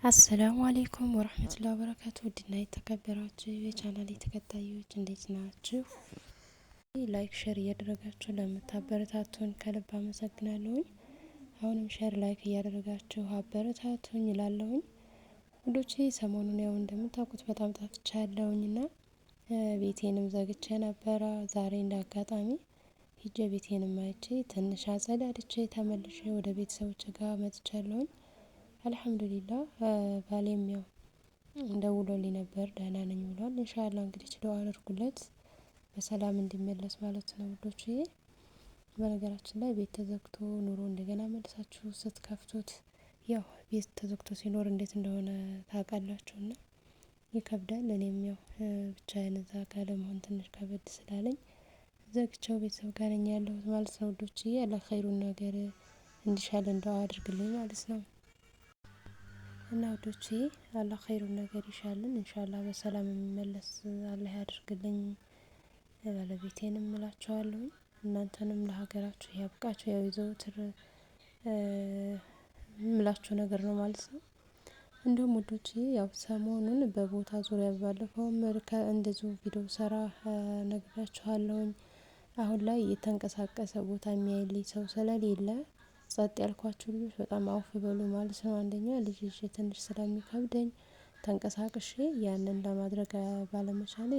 አሰላሙ አሌይኩም ወረህመቱላሂ ወበረካቱ። ውድና የተከበራችሁ የቻናሌ ተከታዮች እንዴት ናችሁ? ላይክ ሼር እያደረጋችሁ ለምታበረታቱን ከልብ አመሰግናለሁኝ። አሁንም ሼር ላይክ እያደረጋችሁ አበረታቱኝ እላለሁኝ። ውዶቼ ሰሞኑን ያው እንደምታውቁት በጣም ጠፍቻለሁኝና ቤቴንም ዘግቼ ነበረ። ዛሬ እንደ አጋጣሚ ሂጄ ቤቴንም አይቼ ትንሽ አጸዳድቼ ተመልሼ ወደ ቤተሰቦቼ ጋር መጥቻለሁኝ። አልሐምዱሊላህ ባሌም ያው ደውሎልኝ ነበር ደህና ነኝ ብሏል። ኢንሻአላህ እንግዲህ ዱአ አድርጉለት በሰላም እንዲመለስ ማለት ነው ውዶችዬ። በነገራችን ላይ ቤት ተዘግቶ ኑሮ እንደገና መልሳችሁ ስትከፍቱት ያው ቤት ተዘግቶ ሲኖር እንዴት እንደሆነ ታውቃላችሁና ይከብዳል። እኔም ያው ብቻዬን እዛ ጋር ለመሆን ትንሽ ከበድ ስላለኝ ዘግቼው ቤተሰብ ጋር ነኝ ያለሁት ማለት ነው ውዶችዬ። አላህ ኸይሩን ነገር እንዲሻለን ዱአ አድርግልኝ ማለት ነው። እና ውዶቼ አላህ ኸይሩን ነገር ይሻልን ኢንሻአላህ በሰላም የሚመለስ አላህ ያድርግልኝ። ባለቤቴንም እላችኋለሁኝ እናንተንም ለሀገራችሁ ያብቃችሁ። ያው የዘወትር የምላችሁ ነገር ነው ማለት ነው። እንደውም ውዶቼ ያው ሰሞኑን በቦታ ዙሪያ ባለፈውም እንደዚሁ ቪዲዮ ሰራ ነግራችኋለሁኝ። አሁን ላይ የተንቀሳቀሰ ቦታ የሚያይልኝ ሰው ስለሌለ ጸጥ ያልኳችሁ ልጆች በጣም አውፍ በሉ ማለት ነው። አንደኛ ልጅ ይዤ ትንሽ ስለሚከብደኝ ተንቀሳቅሼ ያንን ለማድረግ ባለመቻሌ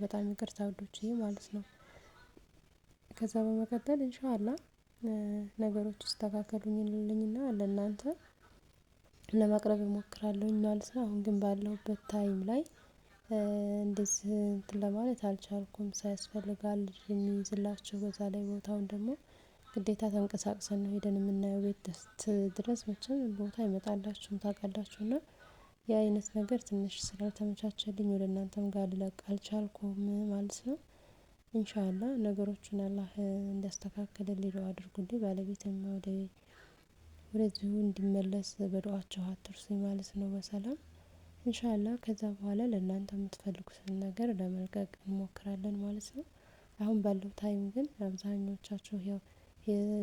በጣም ይቅርታ ውዶችዬ ማለት ነው። ከዛ በመቀጠል ኢንሻአላህ ነገሮች ይስተካከሉልኝና ለእናንተ ለማቅረብ እሞክራለሁኝ ማለት ነው። አሁን ግን ባለሁበት ታይም ላይ እንደዚህ እንትን ለማለት አልቻልኩም። ሳያስፈልጋል ልጅ የሚይዝላቸው በዛ ላይ ቦታውን ደግሞ ግዴታ ተንቀሳቅሰን ነው ሄደን የምናየው ቤት ድረስ መቼም ቦታ አይመጣላችሁም ታውቃላችሁና ያ አይነት ነገር ትንሽ ስላልተመቻቸልኝ ወደ እናንተም ጋር ልለቅ አልቻልኩም ማለት ነው። ኢንሻአላህ ነገሮችን አላህ እንዲያስተካክልልኝ ዱአ አድርጉልኝ። ባለቤቴም ወደዚሁ እንዲመለስ በዱአችሁ አትርሱኝ ማለት ነው በሰላም ኢንሻአላህ። ከዛ በኋላ ለእናንተ የምትፈልጉትን ነገር ለመልቀቅ እንሞክራለን ማለት ነው። አሁን ባለው ታይም ግን አብዛኞቻችሁ ያው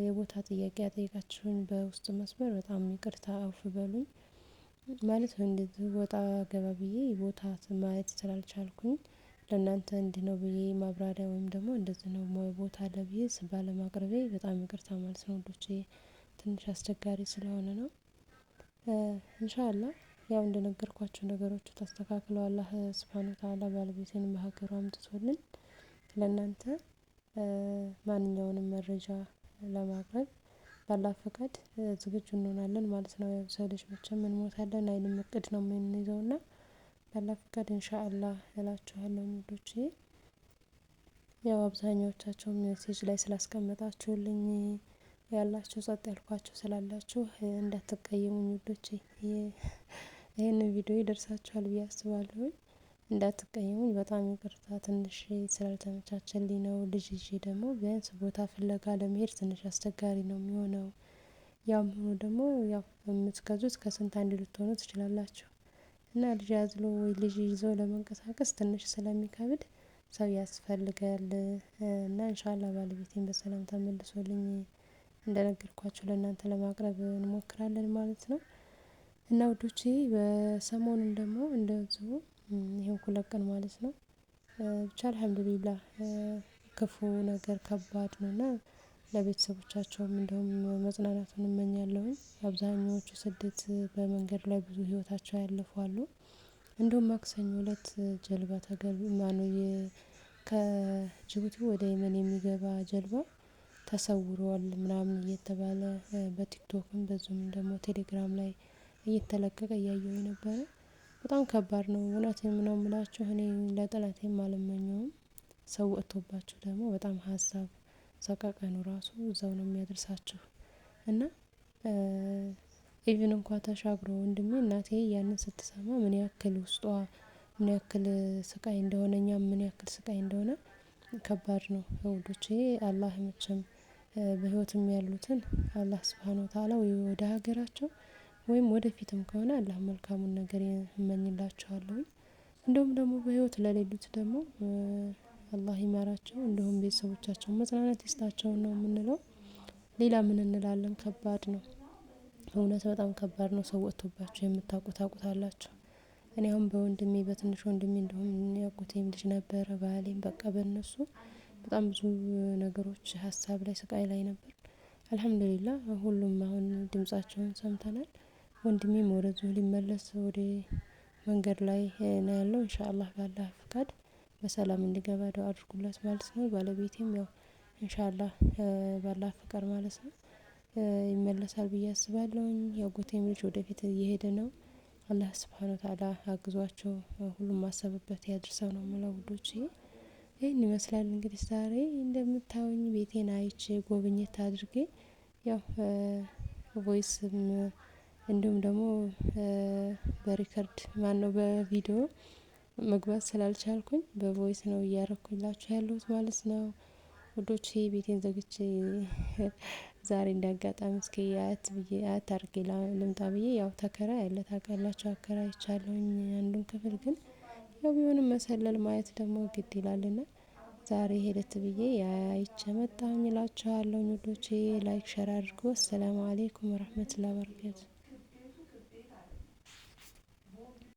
የቦታ ጥያቄ ያጠየቃችሁኝ በውስጥ መስመር በጣም ይቅርታ አውፍ በሉኝ። ማለት እንደዚህ ወጣ ገባ ብዬ ቦታ ማየት ስላልቻልኩኝ ለእናንተ እንዲህ ነው ብዬ ማብራሪያ ወይም ደግሞ እንደዚህ ነው ቦታ አለ ብዬ ባለማቅረቤ በጣም ይቅርታ ማለት ነው ውዶቼ። ትንሽ አስቸጋሪ ስለሆነ ነው። ኢንሻአላህ ያው እንደነገርኳችሁ ነገሮቹ ተስተካክለው አላህ ሱብሃነሁ ወተዓላ ባለቤቴንም በሀገሩ አምጥቶልን ለእናንተ ማንኛውንም መረጃ ለማቅረብ ባላህ ፈቃድ ዝግጁ እንሆናለን ማለት ነው። ያው ሰው ልጅ መቼም እንሞታለን አይልም እቅድ ነው የምንይዘውና ባላህ ፈቃድ ኢንሻአላህ እላችኋለሁኝ ውዶቼ። ያው አብዛኞቻችሁ ሜሴጅ ላይ ስላስቀመጣችሁልኝ ያላችሁ ጸጥ ያልኳችሁ ስላላችሁ እንዳትቀየሙኝ ውዶቼ። ይሄንን ቪዲዮ ይደርሳችኋል ብዬ አስባለሁኝ። እንዳትቀየሙኝ በጣም ይቅርታ ትንሽ ስላልተመቻቸልኝ ነው። ልጅ ይዤ ደግሞ ቢያንስ ቦታ ፍለጋ ለመሄድ ትንሽ አስቸጋሪ ነው የሚሆነው። ያም ሆኖ ደግሞ ያው የምትገዙት ከስንት አንድ ልትሆኑ ትችላላችሁ። እና ልጅ አዝሎ ወይ ልጅ ይዞ ለመንቀሳቀስ ትንሽ ስለሚከብድ ሰው ያስፈልጋል። እና ኢንሻአላህ ባለቤቴን በሰላም ተመልሶልኝ እንደነገርኳችሁ ለእናንተ ለማቅረብ እንሞክራለን ማለት ነው። እና ውዶቼ በሰሞኑን ደግሞ እንደዚሁ ይሄን 2 ቀን ማለት ነው ብቻ አልሐምዱሊላህ ክፉ ነገር ከባድ ነውና ለቤተሰቦቻቸውም እንደውም መጽናናቱን እመኛለሁኝ። አብዛኞቹ ስደት በመንገድ ላይ ብዙ ህይወታቸው ያለፉ አሉ። እንደውም ማክሰኞ እለት ጀልባ ማነው ከጅቡቲ ወደ የመን የሚገባ ጀልባ ተሰውሯል ምናምን እየተባለ በቲክቶክም በዙም ደግሞ ቴሌግራም ላይ እየተለቀቀ እያየሁኝ ነበረ። በጣም ከባድ ነው እውነቴን ነው የምላችሁ እኔ ለጠላቴም አልመኘውም። ሰው ወጥቶባችሁ ደግሞ በጣም ሀሳብ ሰቀቀኑ ራሱ እዛው ነው የሚያደርሳችሁ። እና ኢቭን እንኳን ተሻግሮ ወንድሜ እናቴ ያንን ስትሰማ ምን ያክል ውስጧ ምን ያክል ስቃይ እንደሆነ እኛም ምን ያክል ስቃይ እንደሆነ ከባድ ነው ውዶቼ። አላህ መቼም በህይወትም ያሉትን አላህ ሱብሃነሁ ወተዓላ ወይ ወደ ሀገራቸው ወይም ወደፊትም ከሆነ አላህ መልካሙን ነገር እመኝላቸዋለሁኝ። እንደውም ደግሞ በህይወት ለሌሉት ደግሞ አላህ ይማራቸው እንደውም ቤተሰቦቻቸውን መጽናናት ይስጣቸው ነው የምንለው። ሌላ ምን እንላለን ከባድ ነው። እውነት በጣም ከባድ ነው። ሰው ወጥቶባችሁ የምታውቁት ታውቁታላችሁ። እኔ አሁን በወንድሜ በትንሽ ወንድሜ እንደውም ያጎቴም ልጅ ነበረ ባሌም በቃ በእነሱ በጣም ብዙ ነገሮች ሀሳብ ላይ ስቃይ ላይ ነበር። አልሀምዱሊላህ ሁሉም አሁን ድምፃቸውን ሰምተናል። ወንድሜም ወደዚሁ ሊመለስ ወደ መንገድ ላይ ነው ያለው። ኢንሻአላህ በአላህ ፍቃድ በሰላም እንዲገባ ዱአ አድርጉለት ማለት ነው። ባለቤቴም ያው ኢንሻአላህ በአላህ ፍቃድ ማለት ነው ይመለሳል ብዬ አስባለሁኝ። ያጎቴም ልጅ ወደፊት እየሄደ ነው። አላህ ሱብሃነሁ ወተዓላ አግዟቸው ሁሉም ባሰበበት ያድርሰው ነው የምለው ውዶችዬ። ይሄን ይመስላል እንግዲህ ዛሬ እንደምታዩኝ ቤቴን አይቼ ጎብኘት አድርጌ ያው ቮይስም እንዲሁም ደግሞ በሪከርድ ማነው በቪዲዮ መግባት ስላልቻልኩኝ በቮይስ ነው እያረኩላችሁ ያለሁት ማለት ነው። ውዶቼ ቤቴን ዘግቼ ዛሬ እንዳጋጣሚ እስኪ አያት ብዬ አያት አድርጌ ልምጣ ብዬ ያው ተከራይ አለ ታውቃላችሁ አከራይቻለሁኝ አንዱን ክፍል ግን ያው ቢሆንም መሰለል ማየት ደግሞ ግድ ይላልና ዛሬ ሄደት ብዬ አይቼ መጣሁኝ እላችኋለሁኝ ውዶቼ። ላይክ ሸር አድርጉ። ሰላም አለይኩም ወራህመቱላሂ ወበረካቱ